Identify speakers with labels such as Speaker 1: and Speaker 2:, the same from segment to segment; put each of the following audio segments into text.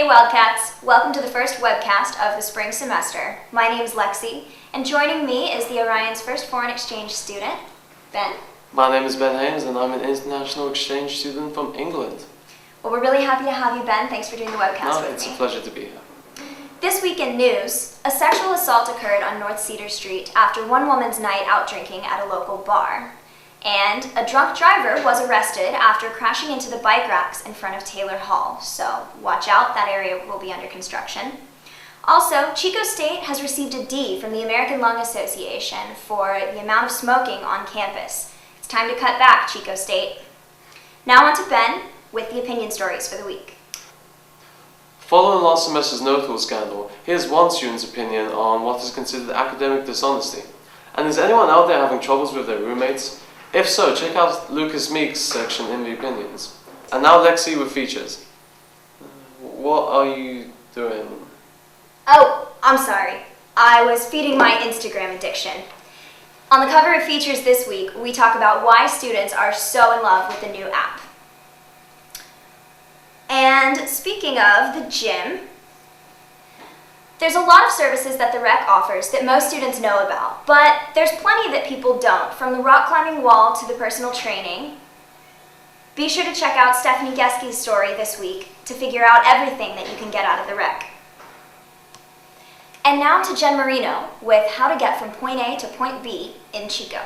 Speaker 1: Hey Wildcats, welcome to the first webcast of the spring semester. My name is Lexi, and joining me is the Orion's first foreign exchange student, Ben.
Speaker 2: My name is Ben Haynes, and I'm an international exchange student from England.
Speaker 1: Well, we're really happy to have you, Ben. Thanks for doing the webcast with me.
Speaker 2: It's a pleasure to be here.
Speaker 1: This week in news, a sexual assault occurred on North Cedar Street after one woman's night out drinking at a local bar. And a drunk driver was arrested after crashing into the bike racks in front of Taylor Hall. So watch out, that area will be under construction. Also, Chico State has received a D from the American Lung Association for the amount of smoking on campus. It's time to cut back, Chico State. Now on to Ben with the opinion stories for the week.
Speaker 2: Following last semester's notable scandal, here's one student's opinion on what is considered academic dishonesty. And is anyone out there having troubles with their roommates? If so, check out Lucas Meek's section in the opinions. And now Lexi with features. What are you doing?
Speaker 1: Oh, I'm sorry. I was feeding my Instagram addiction. On the cover of features this week, we talk about why students are so in love with the new app. And speaking of the gym, there's a lot of services that the rec offers that most students know about, but there's plenty that people don't, from the rock climbing wall to the personal training. Be sure to check out Stephanie Geski's story this week to figure out everything that you can get out of the rec. And now to Jen Moreno with how to get from point A to point B in Chico.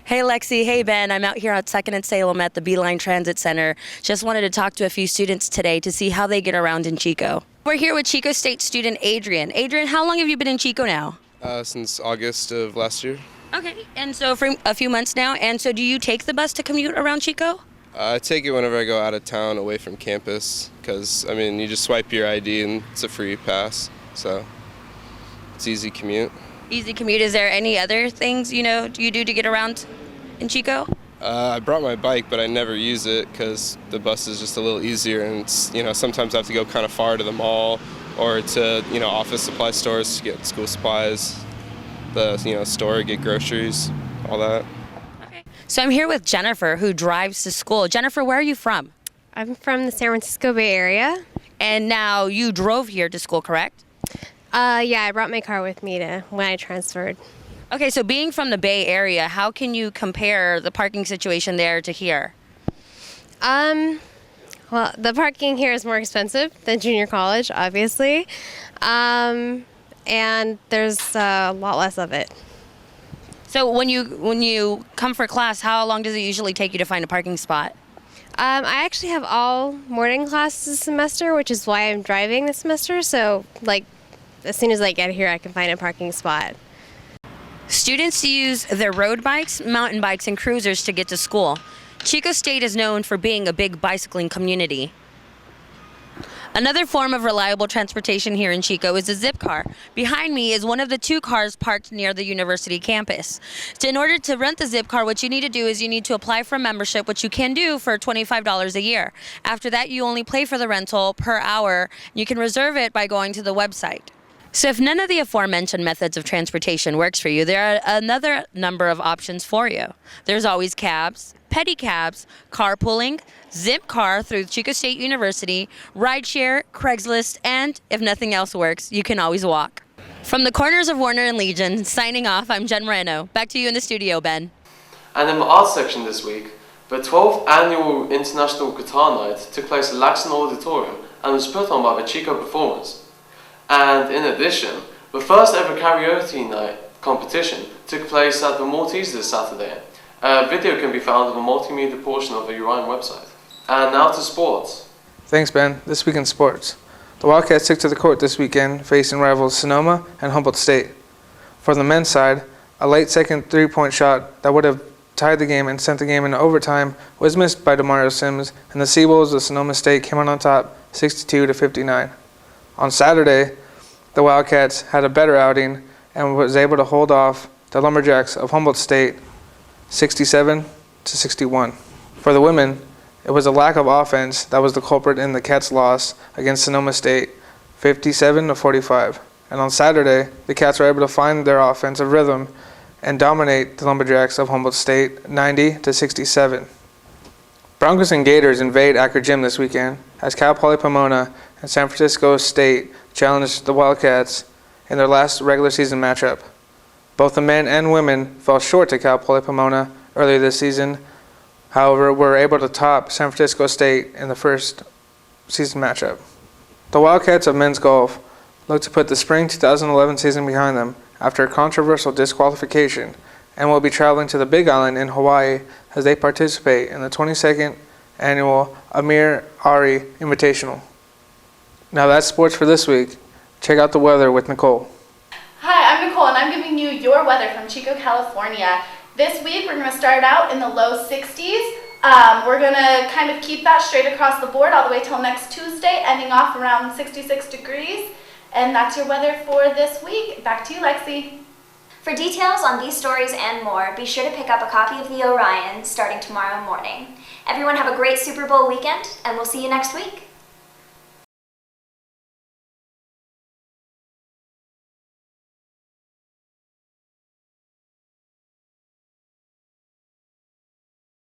Speaker 3: Hey Lexi, hey Ben, I'm out here at 2nd and Salem at the Beeline Transit Center. Just wanted to talk to a few students today to see how they get around in Chico. We're here with Chico State student Adrian. Adrian, how long have you been in Chico now?
Speaker 4: Since August of last year.
Speaker 3: Okay, and so for a few months now, and so do you take the bus to commute around Chico?
Speaker 4: I take it whenever I go out of town away from campus because, you just swipe your ID and it's a free pass, so it's easy commute.
Speaker 3: Easy commute. Is there any other things, you do to get around in Chico?
Speaker 4: I brought my bike, but I never use it because the bus is just a little easier, and it's, sometimes I have to go kind of far to the mall or to, office supply stores to get school supplies, the, store, get groceries, all that.
Speaker 3: Okay. So I'm here with Jennifer, who drives to school. Jennifer, where are you from?
Speaker 5: I'm from the San Francisco Bay Area.
Speaker 3: And now you drove here to school, correct?
Speaker 5: Yeah, I brought my car with me when I transferred.
Speaker 3: Okay, so being from the Bay Area, how can you compare the parking situation there to here?
Speaker 5: Well, the parking here is more expensive than junior college, obviously, and there's a lot less of it.
Speaker 3: So when you come for class, how long does it usually take you to find a parking spot?
Speaker 5: I actually have all morning classes this semester, which is why I'm driving this semester. So, as soon as I get here, I can find a parking spot.
Speaker 3: Students use their road bikes, mountain bikes, and cruisers to get to school. Chico State is known for being a big bicycling community. Another form of reliable transportation here in Chico is a Zipcar. Behind me is one of the 2 cars parked near the university campus. So in order to rent the Zipcar, what you need to do is you need to apply for a membership, which you can do for $25 a year. After that, you only pay for the rental per hour. You can reserve it by going to the website. So if none of the aforementioned methods of transportation works for you, there are another number of options for you. There's always cabs, pedicabs, carpooling, Zipcar through Chico State University, rideshare, Craigslist, and if nothing else works, you can always walk. From the corners of Warner and Legion, signing off, I'm Jen Moreno. Back to you in the studio, Ben.
Speaker 2: And in the arts section this week, the 12th annual International Guitar Night took place at Laxon Auditorium and was put on by the Chico performers. And in addition, the first ever karaoke night competition took place at the Maltese this Saturday. A video can be found on the multimedia portion of the Orion website. And now to sports.
Speaker 6: Thanks, Ben. This week in sports. The Wildcats took to the court this weekend, facing rivals Sonoma and Humboldt State. For the men's side, a late second three-point shot that would have tied the game and sent the game into overtime was missed by DeMario Sims, and the Sea Wolves of Sonoma State came out on top 62-59. On Saturday, the Wildcats had a better outing and was able to hold off the Lumberjacks of Humboldt State 67-61. For the women, it was a lack of offense that was the culprit in the Cats' loss against Sonoma State 57-45. And on Saturday, the Cats were able to find their offensive rhythm and dominate the Lumberjacks of Humboldt State 90-67. Broncos and Gators invade Acker Gym this weekend as Cal Poly Pomona and San Francisco State challenged the Wildcats in their last regular season matchup. Both the men and women fell short to Cal Poly Pomona earlier this season, however, were able to top San Francisco State in the first season matchup. The Wildcats of men's golf look to put the spring 2011 season behind them after a controversial disqualification and will be traveling to the Big Island in Hawaii as they participate in the 22nd annual Amir Ari Invitational. Now that's sports for this week. Check out the weather with Nicole.
Speaker 7: Hi, I'm Nicole and I'm giving you your weather from Chico, California. This week we're going to start out in the low 60s. We're going to kind of keep that straight across the board all the way till next Tuesday, ending off around 66 degrees. And that's your weather for this week. Back to you, Lexi.
Speaker 1: For details on these stories and more, be sure to pick up a copy of the Orion starting tomorrow morning. Everyone have a great Super Bowl weekend, and we'll see you next week.